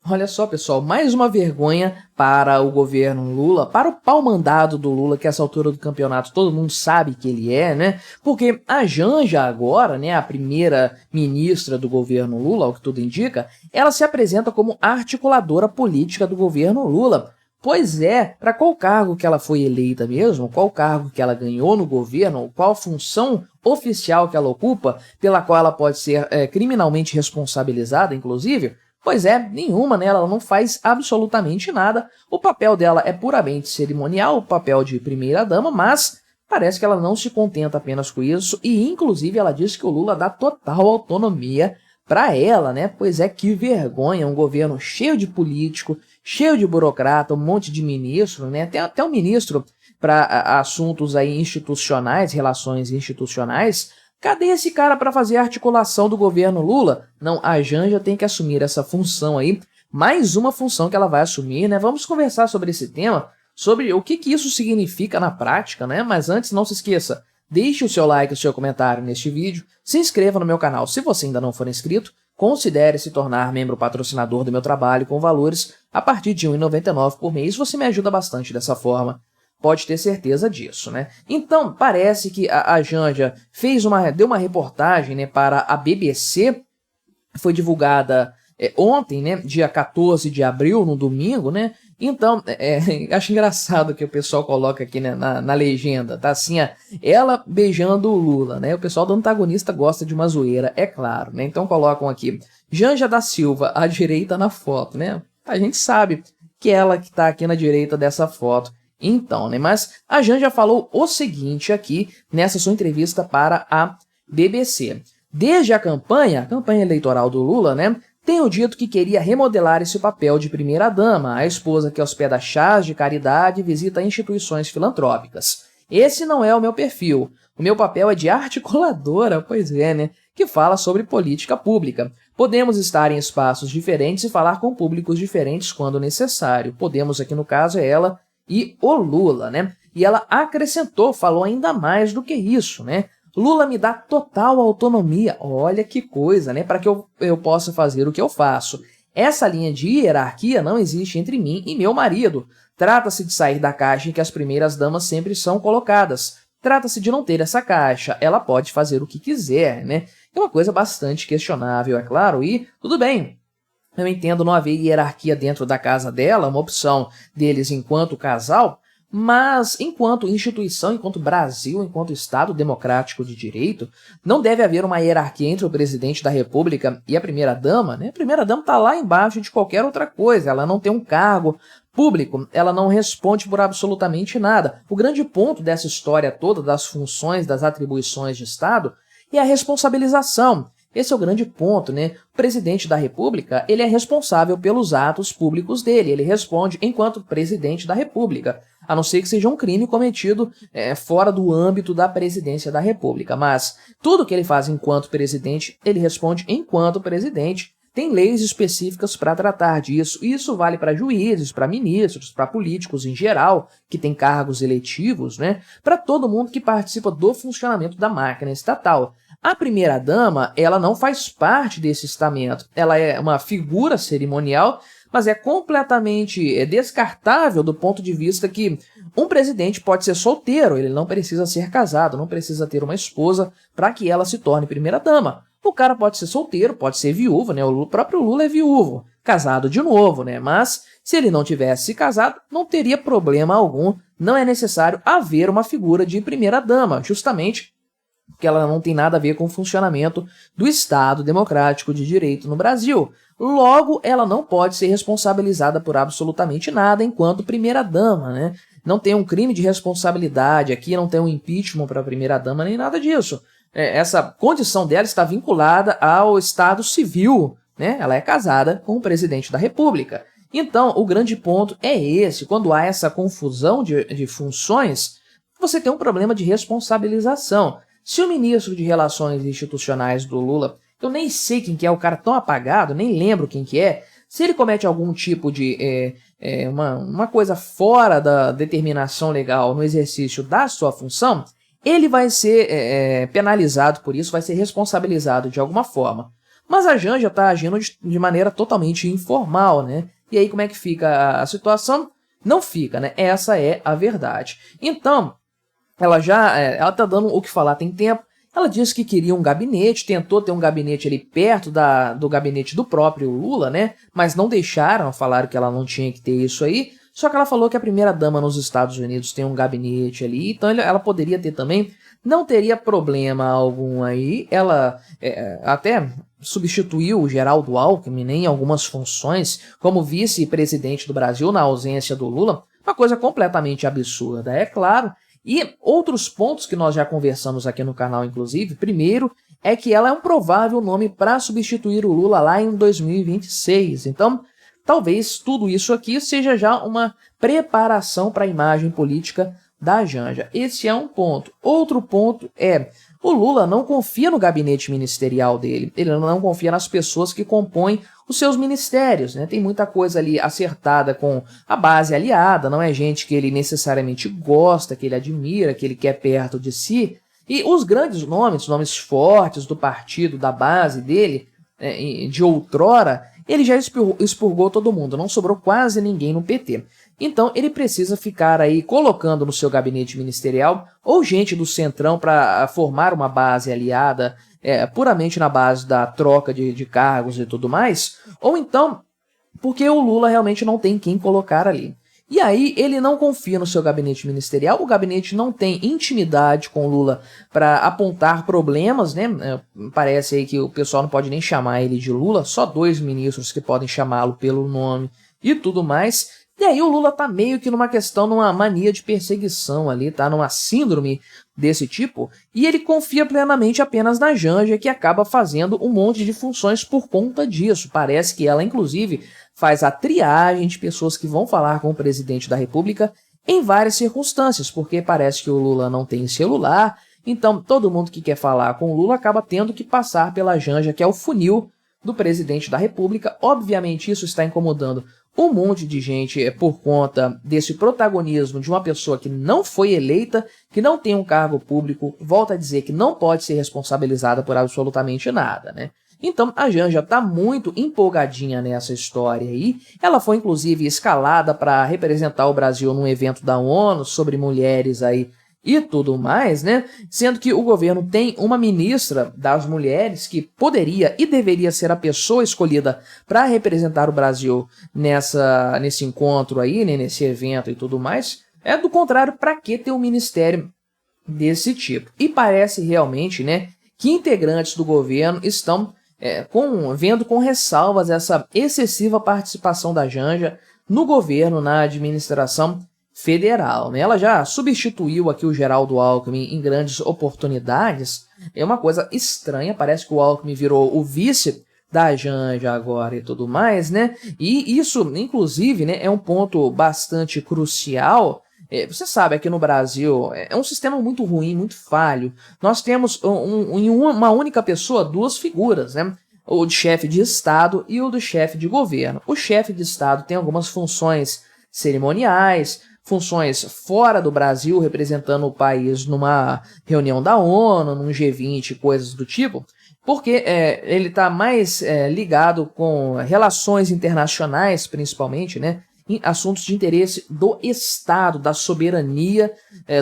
Olha só, pessoal, mais uma vergonha para o governo Lula, para o pau-mandado do Lula, que essa altura do campeonato todo mundo sabe que ele é, né? Porque a Janja agora, né, a primeira ministra do governo Lula, ao que tudo indica, ela se apresenta como articuladora política do governo Lula. Pois é, para qual cargo que ela foi eleita mesmo, qual cargo que ela ganhou no governo, qual função oficial que ela ocupa, pela qual ela pode ser criminalmente responsabilizada, inclusive? Pois é, nenhuma, né? Ela não faz absolutamente nada. O papel dela é puramente cerimonial, o papel de primeira-dama, mas parece que ela não se contenta apenas com isso e, inclusive, ela diz que o Lula dá total autonomia para ela, né? Pois é, que vergonha, um governo cheio de político, cheio de burocrata, um monte de ministro, né? Tem até um ministro para assuntos aí institucionais, relações institucionais. Cadê esse cara para fazer a articulação do governo Lula? Não, a Janja tem que assumir essa função aí, mais uma função que ela vai assumir, né? Vamos conversar sobre esse tema, sobre o que isso significa na prática, né? Mas antes, não se esqueça, deixe o seu like e o seu comentário neste vídeo, se inscreva no meu canal se você ainda não for inscrito, considere se tornar membro patrocinador do meu trabalho com valores a partir de R$ 1,99 por mês, você me ajuda bastante dessa forma. Pode ter certeza disso, né? Então, parece que a Janja deu uma reportagem, né, para a BBC, foi divulgada ontem, né, dia 14 de abril, no domingo, né? Então, acho engraçado que o pessoal coloca aqui, né, na legenda, tá assim, ela beijando o Lula, né? O pessoal do antagonista gosta de uma zoeira, é claro, né? Então colocam aqui, Janja da Silva, à direita na foto, né? A gente sabe que ela que tá aqui na direita dessa foto. Então, né, mas a Janja falou o seguinte aqui nessa sua entrevista para a BBC. Desde a campanha eleitoral do Lula, né, tenho dito que queria remodelar esse papel de primeira-dama, a esposa que hospeda chás de caridade e visita instituições filantrópicas. Esse não é o meu perfil. O meu papel é de articuladora, pois é, né, que fala sobre política pública. Podemos estar em espaços diferentes e falar com públicos diferentes quando necessário. Podemos, aqui no caso, é ela e o Lula, né? E ela acrescentou, falou ainda mais do que isso, né? Lula me dá total autonomia, olha que coisa, né? Para que eu possa fazer o que eu faço. Essa linha de hierarquia não existe entre mim e meu marido. Trata-se de sair da caixa em que as primeiras damas sempre são colocadas. Trata-se de não ter essa caixa, ela pode fazer o que quiser, né? É uma coisa bastante questionável, é claro, e tudo bem. Eu entendo não haver hierarquia dentro da casa dela, uma opção deles enquanto casal, mas enquanto instituição, enquanto Brasil, enquanto Estado democrático de direito, não deve haver uma hierarquia entre o presidente da República e a primeira-dama, né? A primeira-dama está lá embaixo de qualquer outra coisa, ela não tem um cargo público, ela não responde por absolutamente nada. O grande ponto dessa história toda, das funções, das atribuições de Estado, é a responsabilização. Esse é o grande ponto, né? O presidente da República, ele é responsável pelos atos públicos dele, ele responde enquanto presidente da República, a não ser que seja um crime cometido fora do âmbito da presidência da República, mas tudo que ele faz enquanto presidente, ele responde enquanto presidente. Tem leis específicas para tratar disso, e isso vale para juízes, para ministros, para políticos em geral, que têm cargos eletivos, né? Para todo mundo que participa do funcionamento da máquina estatal. A primeira-dama, ela não faz parte desse estamento, ela é uma figura cerimonial, mas é completamente descartável do ponto de vista que um presidente pode ser solteiro, ele não precisa ser casado, não precisa ter uma esposa para que ela se torne primeira-dama. O cara pode ser solteiro, pode ser viúvo, né? O próprio Lula é viúvo, casado de novo, né? Mas se ele não tivesse se casado, não teria problema algum, não é necessário haver uma figura de primeira-dama, justamente porque ela não tem nada a ver com o funcionamento do Estado democrático de direito no Brasil. Logo, ela não pode ser responsabilizada por absolutamente nada enquanto primeira-dama, né? Não tem um crime de responsabilidade aqui, não tem um impeachment para a primeira-dama, nem nada disso. Essa condição dela está vinculada ao Estado civil, né? Ela é casada com o presidente da República. Então, o grande ponto é esse. Quando há essa confusão de funções, você tem um problema de responsabilização. Se o ministro de Relações Institucionais do Lula, eu nem sei quem que é, o cara tão apagado, nem lembro quem que é, se ele comete algum tipo de uma coisa fora da determinação legal no exercício da sua função, ele vai ser penalizado por isso, vai ser responsabilizado de alguma forma. Mas a Janja está agindo de maneira totalmente informal, né? E aí como é que fica a situação? Não fica, né? Essa é a verdade. Então, ela tá dando o que falar tem tempo. Ela disse que queria um gabinete, tentou ter um gabinete ali perto do gabinete do próprio Lula, né? Mas não deixaram, falaram que ela não tinha que ter isso aí. Só que ela falou que a primeira-dama nos Estados Unidos tem um gabinete ali, então ela poderia ter também, não teria problema algum aí. Ela até substituiu o Geraldo Alckmin, né, em algumas funções, como vice-presidente do Brasil na ausência do Lula, uma coisa completamente absurda, é claro. E outros pontos que nós já conversamos aqui no canal, inclusive, primeiro é que ela é um provável nome para substituir o Lula lá em 2026. Então, talvez tudo isso aqui seja já uma preparação para a imagem política da Janja. Esse é um ponto. Outro ponto é, o Lula não confia no gabinete ministerial dele, ele não confia nas pessoas que compõem os seus ministérios, né? Tem muita coisa ali acertada com a base aliada, não é gente que ele necessariamente gosta, que ele admira, que ele quer perto de si. E os grandes nomes fortes do partido, da base dele, de outrora, ele já expurgou todo mundo, não sobrou quase ninguém no PT. Então ele precisa ficar aí colocando no seu gabinete ministerial ou gente do centrão para formar uma base aliada puramente na base da troca de cargos e tudo mais, ou então porque o Lula realmente não tem quem colocar ali. E aí ele não confia no seu gabinete ministerial, o gabinete não tem intimidade com o Lula para apontar problemas, né? Parece aí que o pessoal não pode nem chamar ele de Lula, só 2 ministros que podem chamá-lo pelo nome e tudo mais. E aí o Lula tá meio que numa mania de perseguição ali, tá numa síndrome desse tipo, e ele confia plenamente apenas na Janja, que acaba fazendo um monte de funções por conta disso. Parece que ela, inclusive, faz a triagem de pessoas que vão falar com o presidente da República em várias circunstâncias, porque parece que o Lula não tem celular, então todo mundo que quer falar com o Lula acaba tendo que passar pela Janja, que é o funil do presidente da República. Obviamente isso está incomodando um monte de gente por conta desse protagonismo de uma pessoa que não foi eleita, que não tem um cargo público, volta a dizer que não pode ser responsabilizada por absolutamente nada, né? Então a Janja está muito empolgadinha nessa história aí. Ela foi inclusive escalada para representar o Brasil num evento da ONU sobre mulheres aí e tudo mais, né? Sendo que o governo tem uma ministra das mulheres que poderia e deveria ser a pessoa escolhida para representar o Brasil nesse encontro aí, né? Nesse evento e tudo mais. Do contrário, para que ter um ministério desse tipo? E parece realmente, né, que integrantes do governo estão vendo com ressalvas essa excessiva participação da Janja no governo, na administração federal, né? Ela já substituiu aqui o Geraldo Alckmin em grandes oportunidades. É uma coisa estranha, parece que o Alckmin virou o vice da Janja agora e tudo mais, né? E isso, inclusive, né, é um ponto bastante crucial. Você sabe, aqui no Brasil é um sistema muito ruim, muito falho. Nós temos em uma única pessoa 2 figuras, né? O de chefe de Estado e o do chefe de governo. O chefe de Estado tem algumas funções cerimoniais, funções fora do Brasil, representando o país numa reunião da ONU, num G20, coisas do tipo, porque ele está mais ligado com relações internacionais, principalmente, né, em assuntos de interesse do Estado, da soberania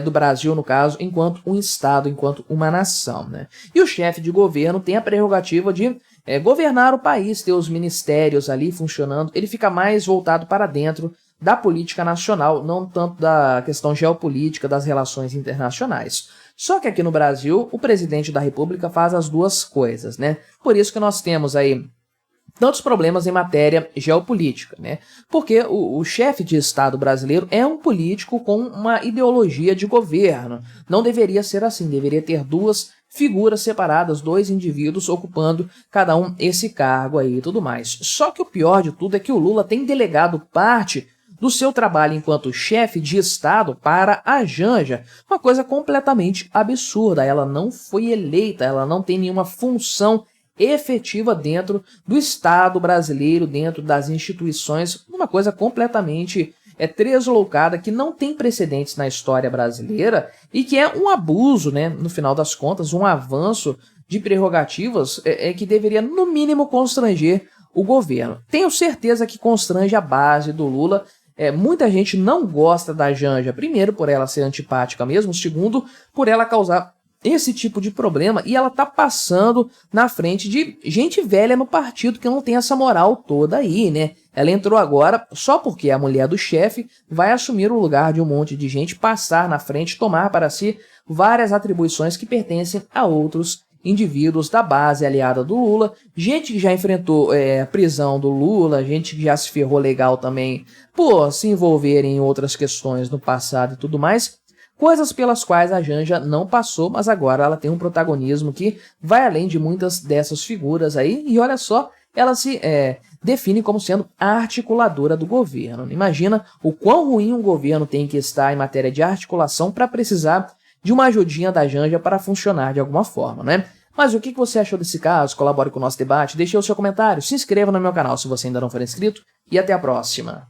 do Brasil, no caso, enquanto um Estado, enquanto uma nação, né? E o chefe de governo tem a prerrogativa de governar o país, ter os ministérios ali funcionando, ele fica mais voltado para dentro da política nacional, não tanto da questão geopolítica das relações internacionais. Só que aqui no Brasil, o presidente da República faz as 2 coisas, né? Por isso que nós temos aí tantos problemas em matéria geopolítica, né? Porque o chefe de Estado brasileiro é um político com uma ideologia de governo. Não deveria ser assim, deveria ter 2 figuras separadas, 2 indivíduos ocupando cada um esse cargo aí e tudo mais. Só que o pior de tudo é que o Lula tem delegado parte do seu trabalho enquanto chefe de Estado para a Janja, uma coisa completamente absurda. Ela não foi eleita, ela não tem nenhuma função efetiva dentro do Estado brasileiro, dentro das instituições, uma coisa completamente tresloucada, que não tem precedentes na história brasileira e que é um abuso, né, no final das contas, um avanço de prerrogativas que deveria, no mínimo, constranger o governo. Tenho certeza que constrange a base do Lula. Muita gente não gosta da Janja, primeiro, por ela ser antipática mesmo, segundo, por ela causar esse tipo de problema, e ela tá passando na frente de gente velha no partido que não tem essa moral toda aí, né? Ela entrou agora só porque a mulher do chefe vai assumir o lugar de um monte de gente, passar na frente, tomar para si várias atribuições que pertencem a outros indivíduos da base aliada do Lula, gente que já enfrentou a prisão do Lula, gente que já se ferrou legal também por se envolver em outras questões no passado e tudo mais. Coisas pelas quais a Janja não passou, mas agora ela tem um protagonismo que vai além de muitas dessas figuras aí, e olha só, ela se define como sendo a articuladora do governo. Imagina o quão ruim um governo tem que estar em matéria de articulação para precisar de uma ajudinha da Janja para funcionar de alguma forma, né? Mas o que você achou desse caso? Colabore com o nosso debate, deixe o seu comentário, se inscreva no meu canal se você ainda não for inscrito, e até a próxima!